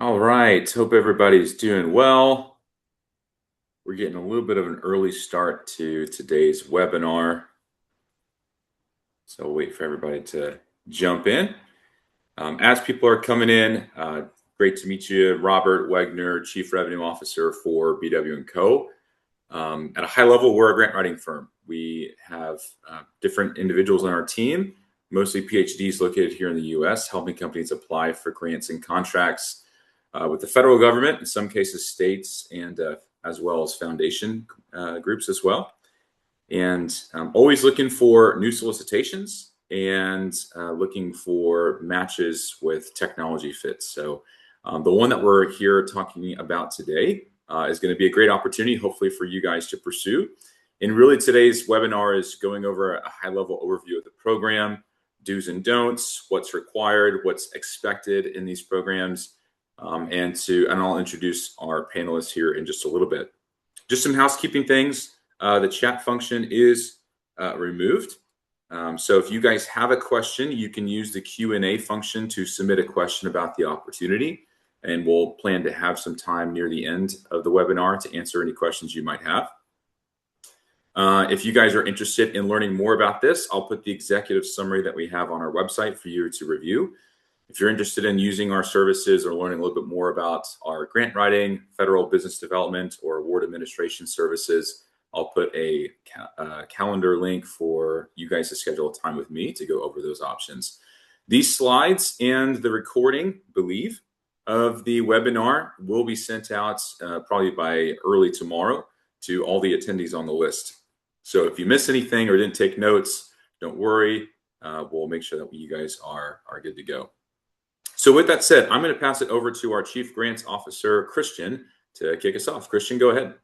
All right, hope everybody's doing well. We're getting a little bit of an early start to today's webinar, so we'll wait for everybody to jump in. As people are coming in, great to meet you, Robert Wegner, Chief Revenue Officer for BW&CO. At a high level, we're a grant writing firm. We have different individuals on our team, mostly PhDs located here in the US, helping companies apply for grants and contracts with the federal government, in some cases states, and as well as foundation groups as well. And always looking for new solicitations and looking for matches with technology fits. So the one that we're here talking about today is going to be a great opportunity, hopefully, for you guys to pursue. And really, today's webinar is going over a high-level overview of the program, do's and don'ts, what's required, what's expected in these programs, and I'll introduce our panelists here in just a little bit. Just some housekeeping things. The chat function is removed. So if you guys have a question, you can use the Q&A function to submit a question about the opportunity. And we'll plan to have some time near the end of the webinar to answer any questions you might have. If you guys are interested in learning more about this, I'll put the executive summary that we have on our website for you to review. If you're interested in using our services or learning a little bit more about our grant writing, federal business development, or award administration services, I'll put a calendar link for you guys to schedule a time with me to go over those options. These slides and the recording, of the webinar will be sent out probably by early tomorrow to all the attendees on the list. So if you miss anything or didn't take notes, don't worry. We'll make sure that you guys are good to go. So with that said, I'm going to pass it over to our Chief Grants Officer, Christian, to kick us off. Christian, go ahead.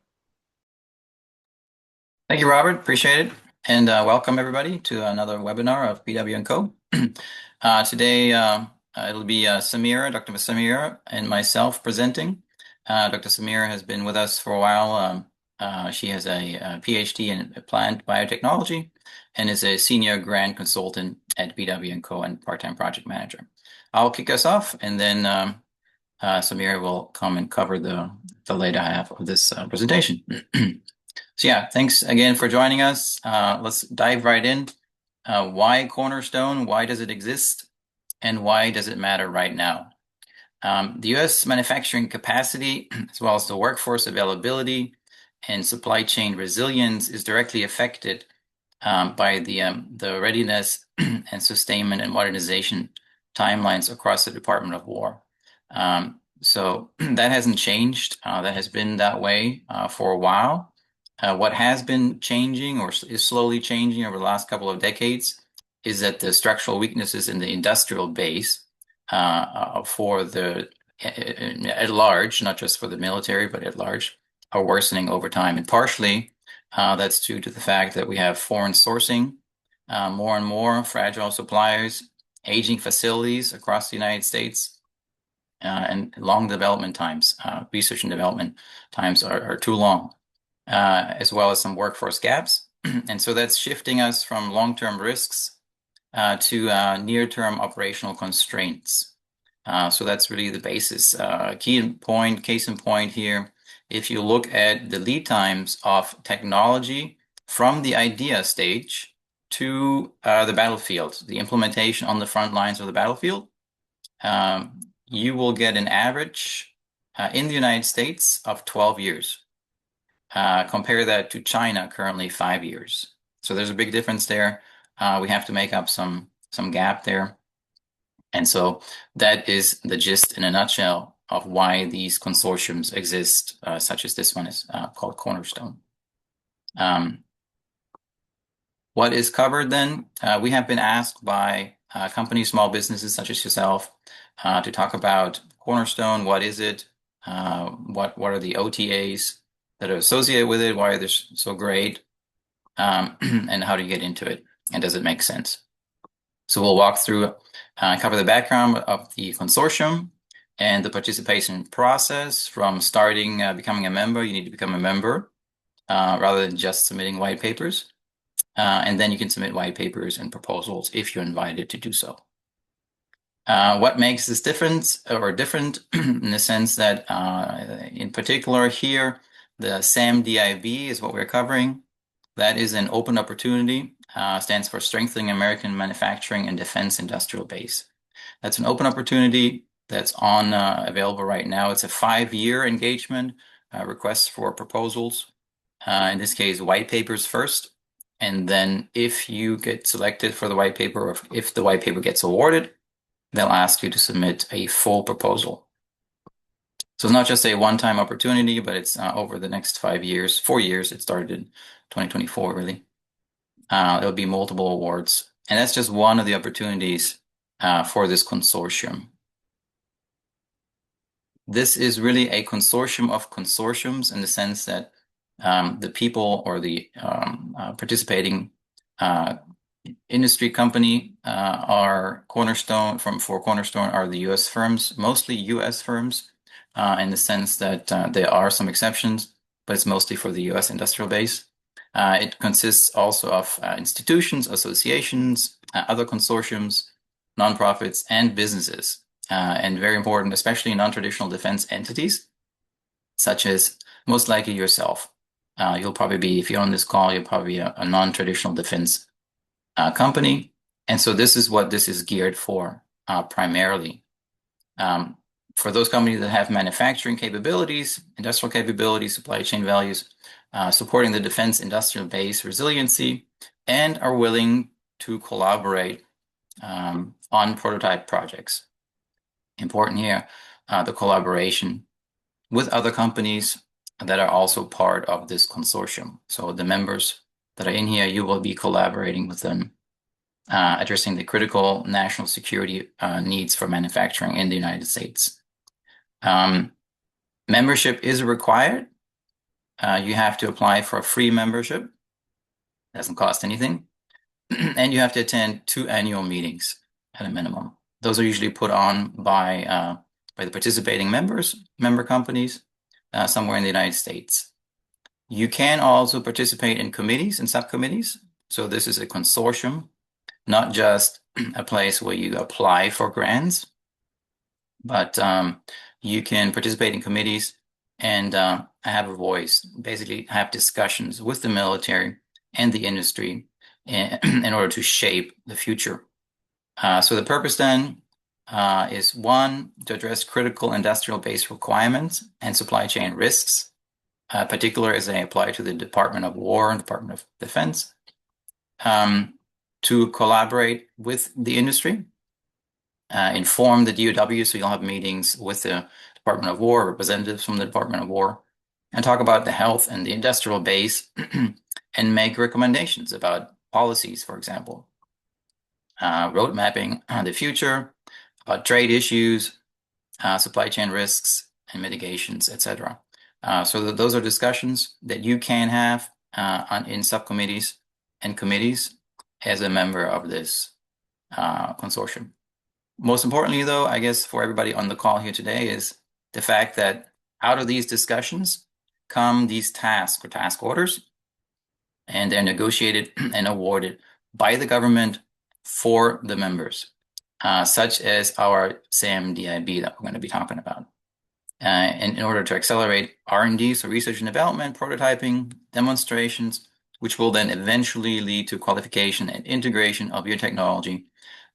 Thank you, Robert. Appreciate it. And welcome, everybody, to another webinar of BW&CO. Today, it'll be Samira, Dr. Samira, and myself presenting. Dr. Samira has been with us for a while. She has a PhD in plant biotechnology and is a senior grant consultant at BW&CO and part-time project manager. I'll kick us off, and then Samira will come and cover the later half of this presentation. So yeah, thanks again for joining us. Let's dive right in. Why Cornerstone? Why does it exist? And why does it matter right now? The U.S. manufacturing capacity, as well as the workforce availability and supply chain resilience, is directly affected by the readiness and sustainment and modernization timelines across the Department of War. So that hasn't changed. That has been that way for a while. What has been changing, or is slowly changing over the last couple of decades, is that the structural weaknesses in the industrial base for at large, not just for the military, but at large, are worsening over time. And partially that's due to the fact that we have foreign sourcing, more and more fragile suppliers, aging facilities across the United States, and long development times. Research and development times are too long, as well as some workforce gaps. And so that's shifting us from long-term risks to near-term operational constraints. So that's really the basis. Case in point here, if you look at the lead times of technology from the idea stage to the battlefield, the implementation on the front lines of the battlefield, you will get an average in the United States of 12 years. Compare that to China, currently 5 years. So there's a big difference there. We have to make up some gap there. And so that is the gist in a nutshell of why these consortiums exist, such as this one is called Cornerstone. What is covered then? We have been asked by companies, small businesses such as yourself, to talk about Cornerstone. What is it? What are the OTAs that are associated with it? Why are they so great? And how do you get into it? And does it make sense? So we'll walk through, cover the background of the consortium and the participation process from starting becoming a member. You need to become a member rather than just submitting white papers. And then you can submit white papers and proposals if you're invited to do so. What makes this different in the sense that, in particular here, the SAMDIB is what we're covering. That is an open opportunity, stands for Strengthening American Manufacturing and Defense Industrial Base. That's an open opportunity that's on available right now. It's a 5-year engagement, requests for proposals. In this case, white papers first. And then if you get selected for the white paper, or if the white paper gets awarded, they'll ask you to submit a full proposal. So it's not just a one-time opportunity, but it's over the next 5 years, 4 years. It started in 2024, really. There'll be multiple awards. And that's just one of the opportunities for this consortium. This is really a consortium of consortiums in the sense that the people or the participating industry company are Cornerstone for Cornerstone are the U.S. firms, mostly U.S. firms, in the sense that there are some exceptions, but it's mostly for the U.S. industrial base. It consists also of institutions, associations, other consortiums, nonprofits, and businesses. And very important, especially non-traditional defense entities, such as most likely yourself. You'll probably be, if you're on this call, you'll probably be a non-traditional defense company. And so this is what this is geared for primarily. For those companies that have manufacturing capabilities, industrial capabilities, supply chain values, supporting the defense industrial base resiliency, and are willing to collaborate on prototype projects. Important here, the collaboration with other companies that are also part of this consortium. So the members that are in here, you will be collaborating with them, addressing the critical national security needs for manufacturing in the United States. Membership is required. You have to apply for a free membership. It doesn't cost anything. And you have to attend 2 annual meetings at a minimum. Those are usually put on by the participating member companies, somewhere in the United States. You can also participate in committees and subcommittees. So this is a consortium, not just a place where you apply for grants, but you can participate in committees and have a voice, basically have discussions with the military and the industry in order to shape the future. So the purpose then is 1, to address critical industrial base requirements and supply chain risks, particularly as they apply to the Department of War and Department of Defense, to collaborate with the industry, inform the DOW, so you'll have meetings with the Department of War, representatives from the Department of War, and talk about the health and the industrial base and make recommendations about policies, for example, road mapping the future, about trade issues, supply chain risks and mitigations, etc. So those are discussions that you can have in subcommittees and committees as a member of this consortium. Most importantly, though, I guess for everybody on the call here today is the fact that out of these discussions come these tasks or task orders, and they're negotiated and awarded by the government for the members, such as our SAMDIB that we're going to be talking about. And in order to accelerate R&D, so research and development, prototyping, demonstrations, which will then eventually lead to qualification and integration of your technology,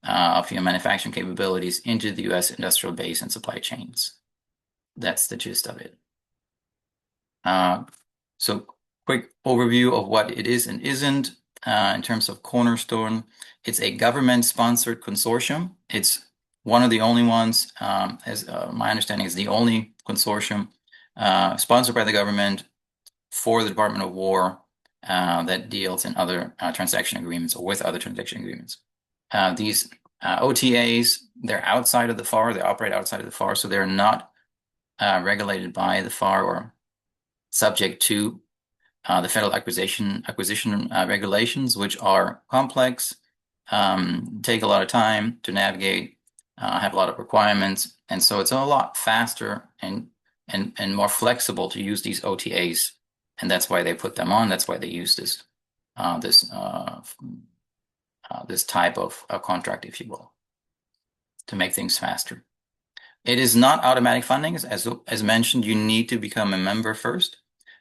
of your manufacturing capabilities into the U.S. industrial base and supply chains. That's the gist of it. So quick overview of what it is and isn't in terms of Cornerstone. It's a government-sponsored consortium. It's one of the only ones, as my understanding is the only consortium sponsored by the government for the Department of War that deals in other transaction agreements or with other transaction agreements. These OTAs, they're outside of the FAR, they operate outside of the FAR, so they're not regulated by the FAR or subject to the federal acquisition regulations, which are complex, take a lot of time to navigate, have a lot of requirements, and so it's a lot faster and more flexible to use these OTAs, and that's why they put them on. That's why they use this this type of contract, if you will. to make things faster. It is not automatic funding. As mentioned, you need to become a member first,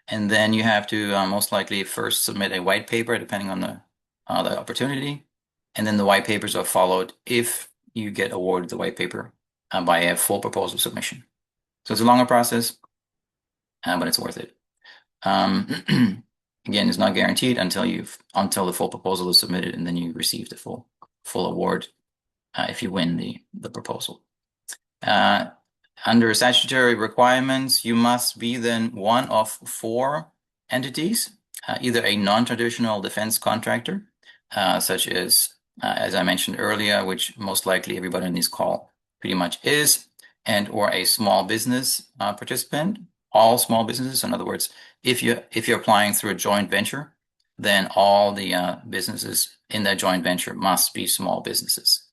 and then you have to most likely first submit a white paper, depending on the opportunity, and then the white papers are followed if you get awarded the white paper by a full proposal submission. So it's a longer process, but it's worth it. Again, it's not guaranteed until the full proposal is submitted, and then you receive the full award if you win the proposal. Under statutory requirements, you must be then one of 4 entities, either a non-traditional defense contractor, such as I mentioned earlier, which most likely everybody on this call pretty much is, and or a small business participant. All small businesses, in other words, if you're applying through a joint venture, then all the businesses in that joint venture must be small businesses.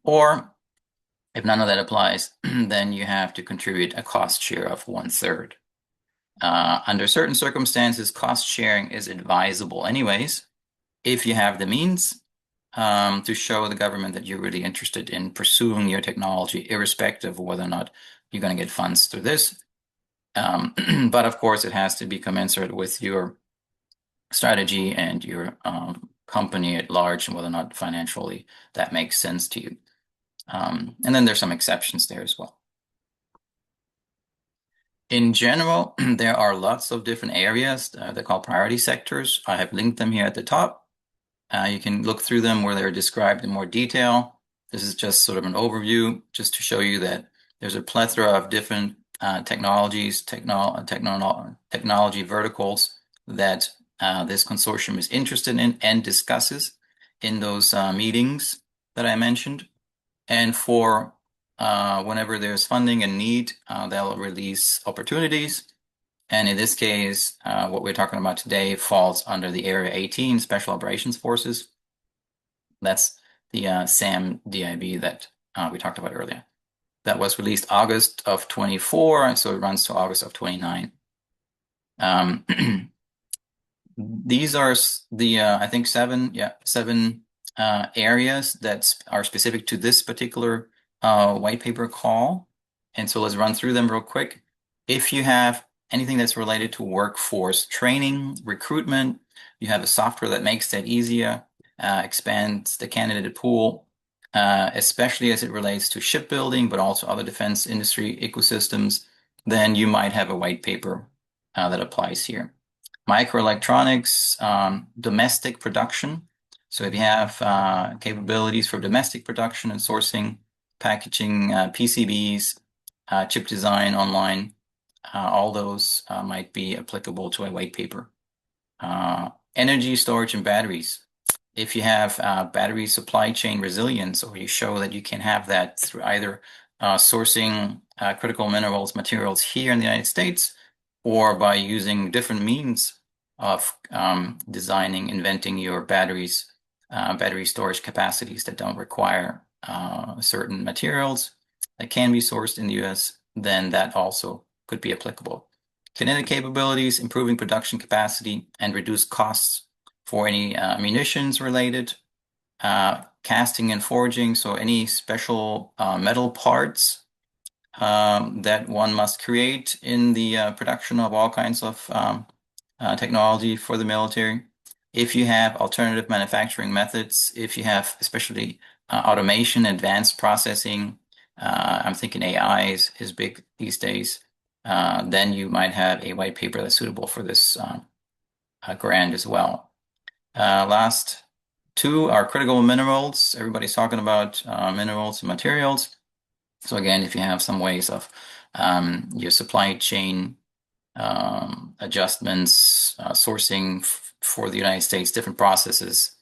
Or if none of that applies, then you have to contribute a cost share of 1/3. Under certain circumstances, cost sharing is advisable anyways, if you have the means to show the government that you're really interested in pursuing your technology, irrespective of whether or not you're going to get funds through this. But of course, it has to be commensurate with your strategy and your company at large, and whether or not financially that makes sense to you. And then there's some exceptions there as well. In general, there are lots of different areas. They're called priority sectors. I have linked them here at the top. You can look through them where they're described in more detail. This is just sort of an overview, just to show you that there's a plethora of different technologies, technology verticals that this consortium is interested in and discusses in those meetings that I mentioned. And for whenever there's funding and need, they'll release opportunities. And in this case, what we're talking about today falls under the Area 18 Special Operations Forces. That's the SAMDIB that we talked about earlier. That was released August of 24, and so it runs to August of 29. These are the, I think, seven areas that are specific to this particular white paper call. And so let's run through them real quick. If you have anything that's related to workforce training, recruitment, you have a software that makes that easier, expands the candidate pool, especially as it relates to shipbuilding, but also other defense industry ecosystems, then you might have a white paper that applies here. Microelectronics, domestic production. So if you have capabilities for domestic production and sourcing, packaging, PCBs, chip design online, all those might be applicable to a white paper. Energy storage and batteries. If you have battery supply chain resilience, or you show that you can have that through either sourcing critical minerals, materials here in the United States, or by using different means of designing, inventing your batteries, battery storage capacities that don't require certain materials that can be sourced in the US, then that also could be applicable. Kinetic capabilities, improving production capacity, and reduce costs for any munitions related. Casting and forging, so any special metal parts that one must create in the production of all kinds of technology for the military. If you have alternative manufacturing methods, if you have especially automation, advanced processing, I'm thinking AI is big these days, then you might have a white paper that's suitable for this grant as well. Last two are critical minerals. Everybody's talking about minerals and materials. So again, if you have some ways of your supply chain adjustments, sourcing for the United States, different processes,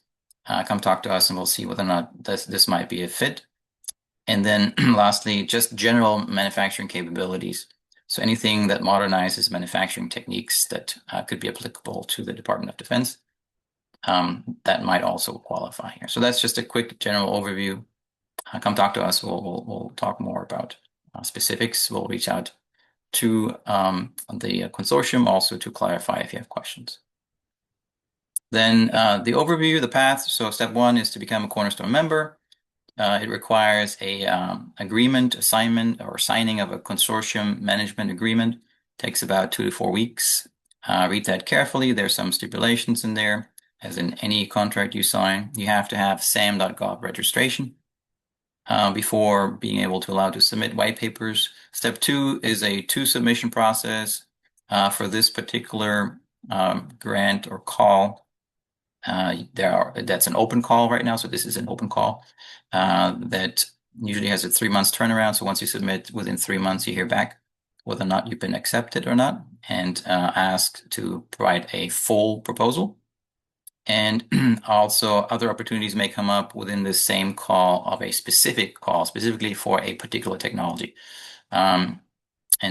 come talk to us and we'll see whether or not this might be a fit. And then lastly, just general manufacturing capabilities. So anything that modernizes manufacturing techniques that could be applicable to the Department of Defense, that might also qualify here. So that's just a quick general overview. Come talk to us. We'll talk more about specifics. We'll reach out to the consortium also to clarify if you have questions. Then the overview, the path. So step one is to become a Cornerstone member. It requires a agreement, assignment, or signing of a consortium management agreement. Takes about 2 to 4 weeks. Read that carefully. There's some stipulations in there. As in any contract you sign, you have to have SAM.gov registration before being able to allow to submit white papers. Step 2 is a two-submission process for this particular grant or call. That's an open call right now, so this is an open call that usually has a 3 months turnaround. So once you submit, within 3 months, you hear back whether or not you've been accepted or not, and asked to provide a full proposal. And also other opportunities may come up within the same call of a specific call, specifically for a particular technology. And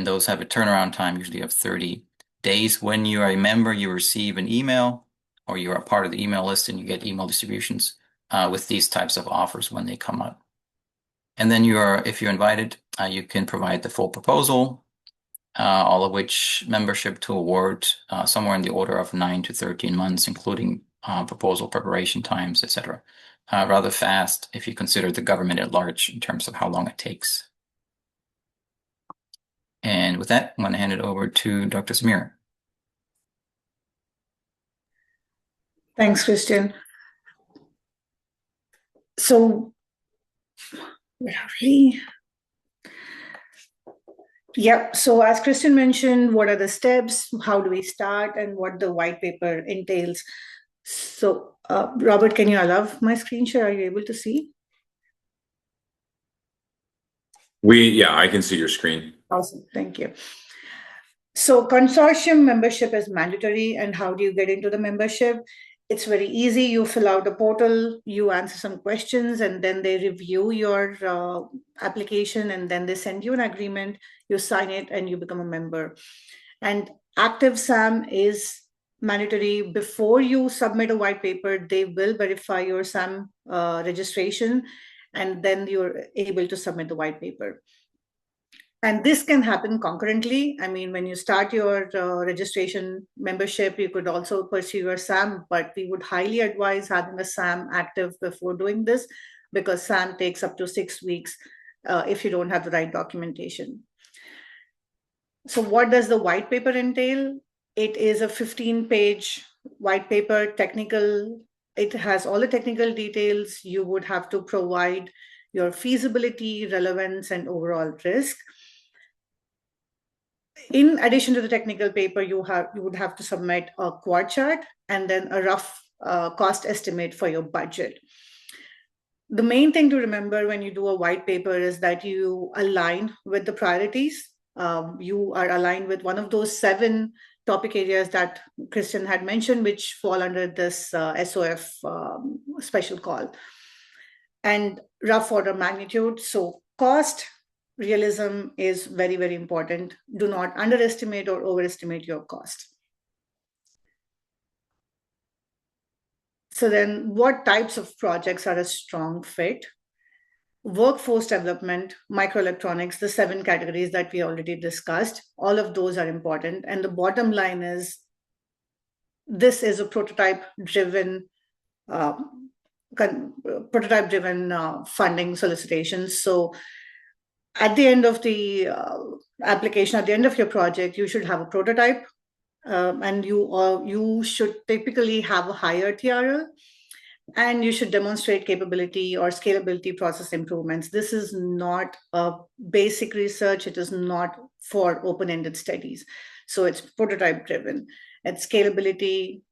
those have a turnaround time usually of 30 days. When you are a member, you receive an email, or you are part of the email list and you get email distributions with these types of offers when they come up. And then if you're invited, you can provide the full proposal, all of which membership to award somewhere in the order of 9 to 13 months, including proposal preparation times, etc. Rather fast if you consider the government at large in terms of how long it takes. And with that, I'm going to hand it over to Dr. Samir. Thanks, Christian. So, where are we? Yeah, so as Christian mentioned, what are the steps? How do we start? And what the white paper entails? So, Robert, can you allow my screen share? Are you able to see? Yeah, I can see your screen. Awesome, thank you. So consortium membership is mandatory. And how do you get into the membership? It's very easy. You fill out a portal, you answer some questions, and then they review your application, and then they send you an agreement, you sign it, and you become a member. And active SAM is mandatory. Before you submit a white paper, they will verify your SAM registration, and then you're able to submit the white paper. And this can happen concurrently. I mean, when you start your registration membership, you could also pursue your SAM, but we would highly advise having a SAM active before doing this, because SAM takes up to 6 weeks if you don't have the right documentation. So what does the white paper entail? It is a 15-page white paper, technical. It has all the technical details. You would have to provide your feasibility, relevance, and overall risk. In addition to the technical paper, you would have to submit a quad chart and then a rough cost estimate for your budget. The main thing to remember when you do a white paper is that you align with the priorities. You are aligned with one of those 7 topic areas that Christian had mentioned, which fall under this SOF special call. And rough order magnitude. So cost realism is very, very important. Do not underestimate or overestimate your cost. So then what types of projects are a strong fit? Workforce development, microelectronics, the 7 categories that we already discussed, all of those are important. And the bottom line is, this is a prototype-driven funding solicitation. So at the end of the application, at the end of your project, you should have a prototype, and you should typically have a higher TRL, and you should demonstrate capability or scalability process improvements. This is not a basic research. It is not for open-ended studies. So it's prototype-driven. And scalability,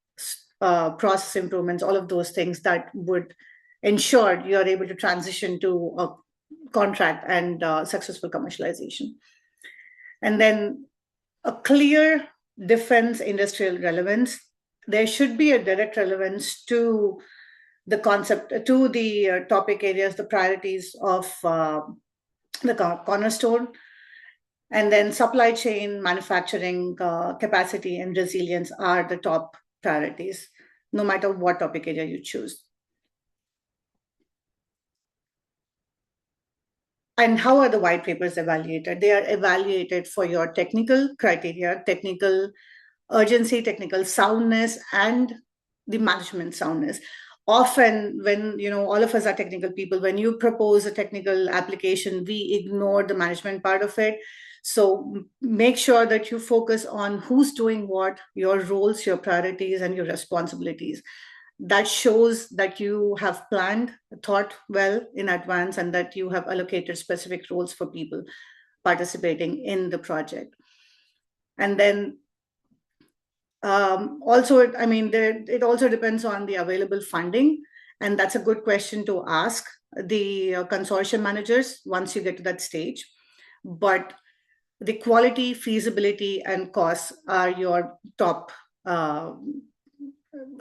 process improvements, all of those things that would ensure you are able to transition to a contract and successful commercialization. And then a clear defense industrial relevance. There should be a direct relevance to the concept, to the topic areas, the priorities of the Cornerstone. And then supply chain, manufacturing, capacity, and resilience are the top priorities, no matter what topic area you choose. And how are the white papers evaluated? They are evaluated for your technical criteria, technical urgency, technical soundness, and the management soundness. often when, all of us are technical people, when you propose a technical application, we ignore the management part of it. So make sure that you focus on who's doing what, your roles, your priorities, and your responsibilities. That shows that you have thought well in advance, and that you have allocated specific roles for people participating in the project. And then also, it also depends on the available funding, and that's a good question to ask the consortium managers once you get to that stage. But the quality, feasibility, and costs are your top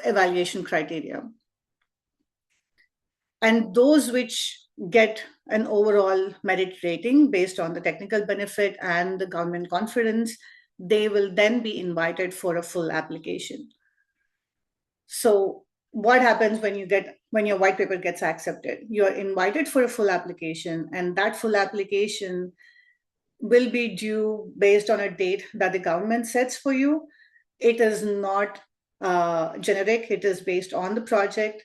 evaluation criteria. And those which get an overall merit rating based on the technical benefit and the government confidence, they will then be invited for a full application. So what happens when your white paper gets accepted? You're invited for a full application, and that full application will be due based on a date that the government sets for you. It is not generic, it is based on the project,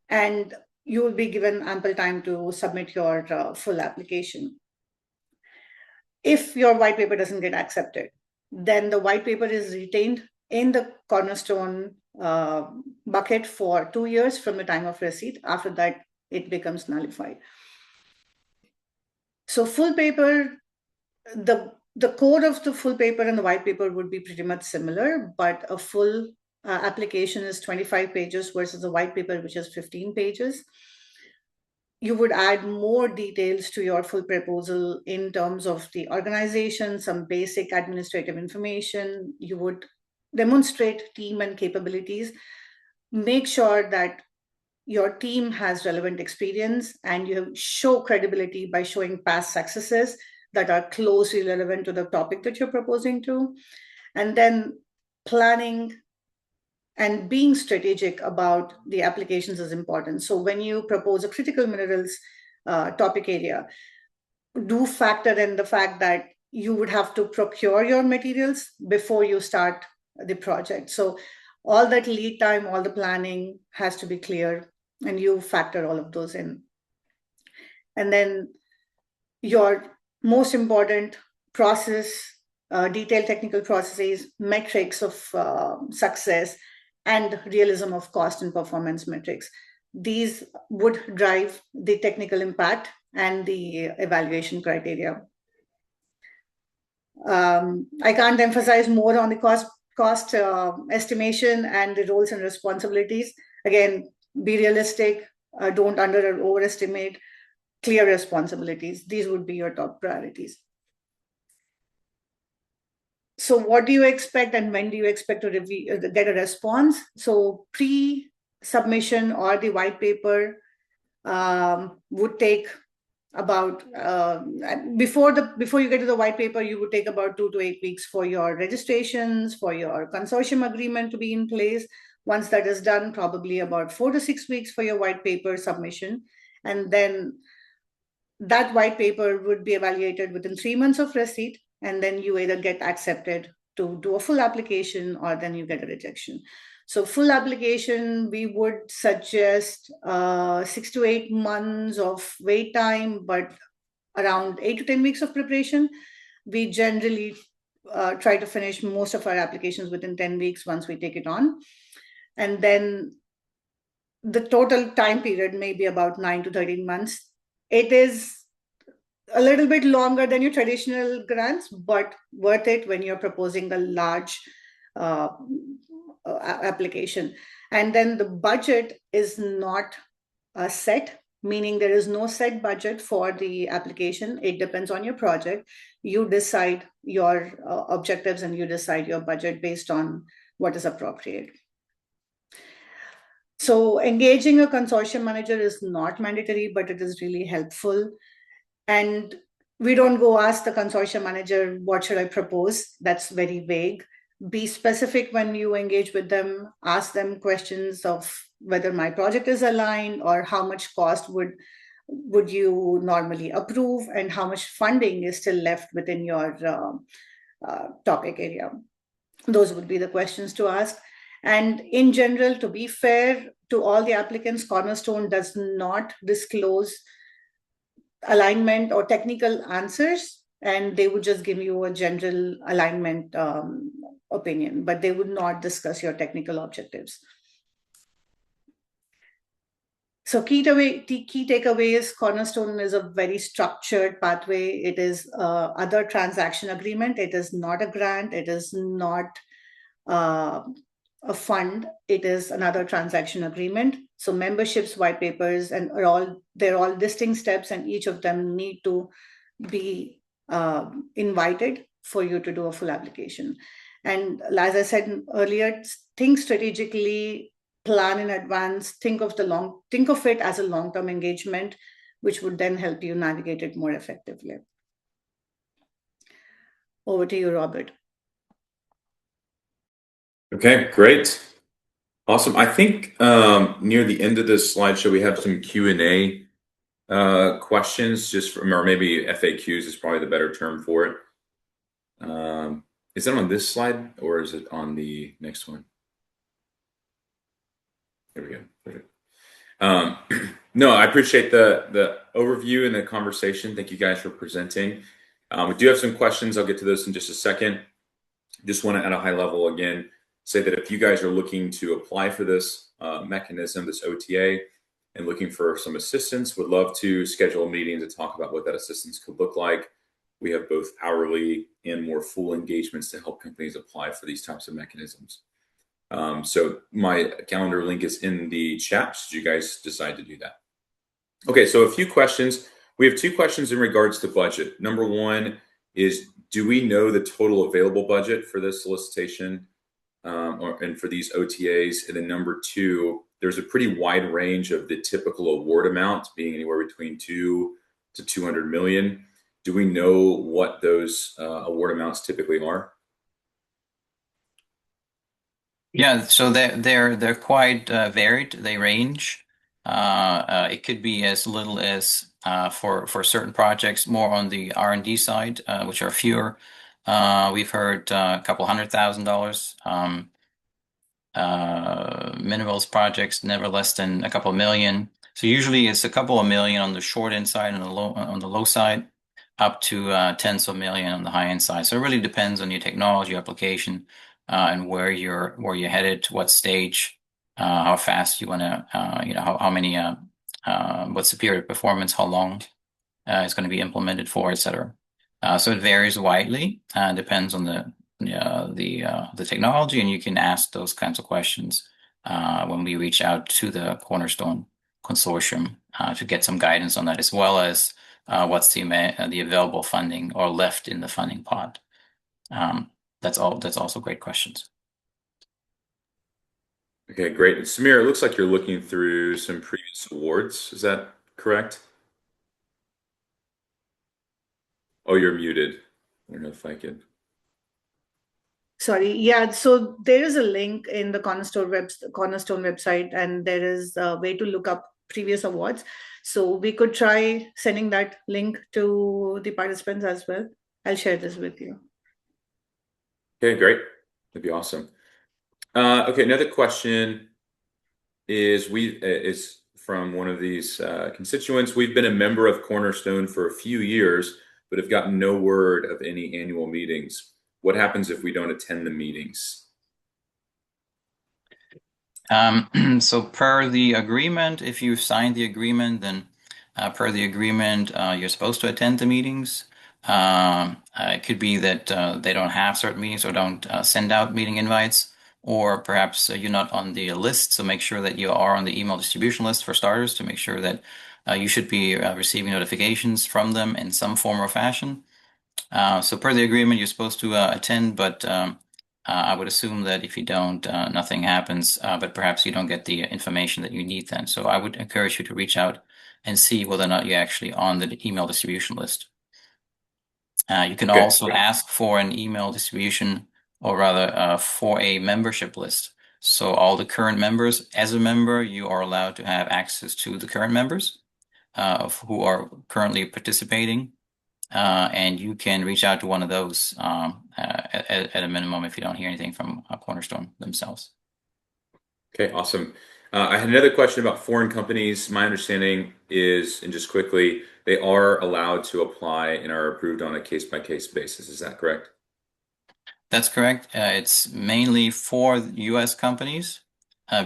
and you will be given ample time to submit your full application. If your white paper doesn't get accepted, then the white paper is retained in the Cornerstone bucket for 2 years from the time of receipt. After that, it becomes nullified. So full paper, the code of the full paper and the white paper would be pretty much similar, but a full application is 25 pages versus a white paper, which is 15 pages. You would add more details to your full proposal in terms of the organization, some basic administrative information. You would demonstrate team and capabilities. Make sure that your team has relevant experience, and you show credibility by showing past successes that are closely relevant to the topic that you're proposing to. And then planning and being strategic about the applications is important. So when you propose a critical minerals topic area, do factor in the fact that you would have to procure your materials before you start the project. So all that lead time, all the planning has to be clear, and you factor all of those in. And then your most important process, detailed technical processes, metrics of success, and realism of cost and performance metrics. These would drive the technical impact and the evaluation criteria. I can't emphasize more on the cost estimation and the roles and responsibilities. Again, be realistic, don't under or overestimate, clear responsibilities. These would be your top priorities. So what do you expect, and when do you expect to get a response? So pre-submission or the white paper would take about, before you get to the white paper, you would take about 2 to 8 weeks for your registrations, for your consortium agreement to be in place. Once that is done, probably about 4 to 6 weeks for your white paper submission. And then that white paper would be evaluated within 3 months of receipt, and then you either get accepted to do a full application, or then you get a rejection. So full application, we would suggest 6 to 8 months of wait time, but around 8 to 10 weeks of preparation. We generally try to finish most of our applications within 10 weeks once we take it on. And then the total time period may be about 9 to 13 months. It is a little bit longer than your traditional grants, but worth it when you're proposing a large application. And then the budget is not set, meaning there is no set budget for the application. It depends on your project. You decide your objectives, and you decide your budget based on what is appropriate. So engaging a consortium manager is not mandatory, but it is really helpful. And we don't go ask the consortium manager, what should I propose? That's very vague. Be specific when you engage with them. Ask them questions of whether my project is aligned, or how much cost would you normally approve, and how much funding is still left within your topic area. Those would be the questions to ask. And in general, to be fair to all the applicants, Cornerstone does not disclose alignment or technical answers, and they would just give you a general alignment opinion, but they would not discuss your technical objectives. So key takeaways, Cornerstone is a very structured pathway. It is other transaction agreement. It is not a grant. It is not a fund. It is another transaction agreement. So memberships, white papers, and they're all distinct steps, and each of them need to be invited for you to do a full application. And as I said earlier, think strategically, plan in advance, think of it as a long-term engagement, which would then help you navigate it more effectively. Over to you, Robert. Okay, great. Awesome. I think near the end of this slideshow, we have some Q&A questions, or maybe FAQs is probably the better term for it. Is it on this slide or is it on the next one? There we go. Perfect. No, I appreciate the overview and the conversation. Thank you guys for presenting. We do have some questions. I'll get to those in just a second. Just want to, at a high level, again, say that if you guys are looking to apply for this mechanism, this OTA, and looking for some assistance, would love to schedule a meeting to talk about what that assistance could look like. We have both hourly and more full engagements to help companies apply for these types of mechanisms. So my calendar link is in the chat should you guys decide to do that. Okay, so a few questions. We have two questions in regards to budget. Number one is, do we know the total available budget for this solicitation and for these OTAs? And then number two, there's a pretty wide range of the typical award amount being anywhere between 2 to 200 million. Do we know what those award amounts typically are? Yeah, so they're quite varied. They range. It could be as little as for certain projects, more on the R&D side, which are fewer. We've heard a couple $100,000. Minerals projects never less than a couple million. So usually it's a couple of million on the short end side and on the low side, up to tens of million on the high end side. So it really depends on your technology application and where you're headed, to what stage, how fast you want to, how many, what's the period of performance, how long it's going to be implemented for, etc. So it varies widely, depends on the technology, and you can ask those kinds of questions when we reach out to the Cornerstone Consortium to get some guidance on that, as well as what's the available funding or left in the funding pot. That's also great questions. Okay, great. And Samir, it looks like you're looking through some previous awards. Is that correct? Oh, you're muted. I don't know if I could. Sorry. Yeah. So there is a link in the Cornerstone website, and there is a way to look up previous awards. So we could try sending that link to the participants as well. I'll share this with you. Okay, great. That'd be awesome. Okay, another question is from one of these constituents. We've been a member of Cornerstone for a few years, but have gotten no word of any annual meetings. What happens if we don't attend the meetings? So per the agreement, if you've signed the agreement, then per the agreement, you're supposed to attend the meetings. It could be that they don't have certain meetings or don't send out meeting invites, or perhaps you're not on the list. So make sure that you are on the email distribution list for starters, to make sure that you should be receiving notifications from them in some form or fashion. So per the agreement, you're supposed to attend, but I would assume that if you don't, nothing happens, but perhaps you don't get the information that you need then. So I would encourage you to reach out and see whether or not you're actually on the email distribution list. You can also ask for an email distribution, or rather for a membership list. So all the current members, as a member, you are allowed to have access to the current members of who are currently participating. And you can reach out to one of those at a minimum if you don't hear anything from Cornerstone themselves. Okay, awesome. I had another question about foreign companies. My understanding is, and just quickly, they are allowed to apply and are approved on a case-by-case basis. Is that correct? That's correct. It's mainly for U.S. companies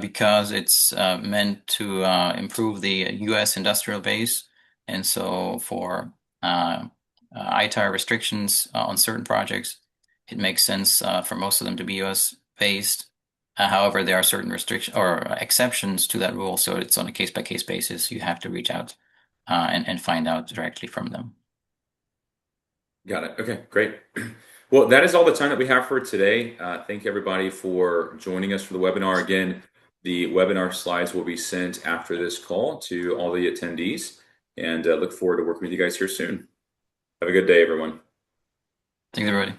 because it's meant to improve the U.S. industrial base. And so for ITAR restrictions on certain projects, it makes sense for most of them to be U.S. based. However, there are certain restrictions or exceptions to that rule. So it's on a case-by-case basis. You have to reach out and find out directly from them. Got it. Okay, great. Well, that is all the time that we have for today. Thank everybody for joining us for the webinar. Again, the webinar slides will be sent after this call to all the attendees, and look forward to working with you guys here soon. Have a good day, everyone. Thanks, everybody.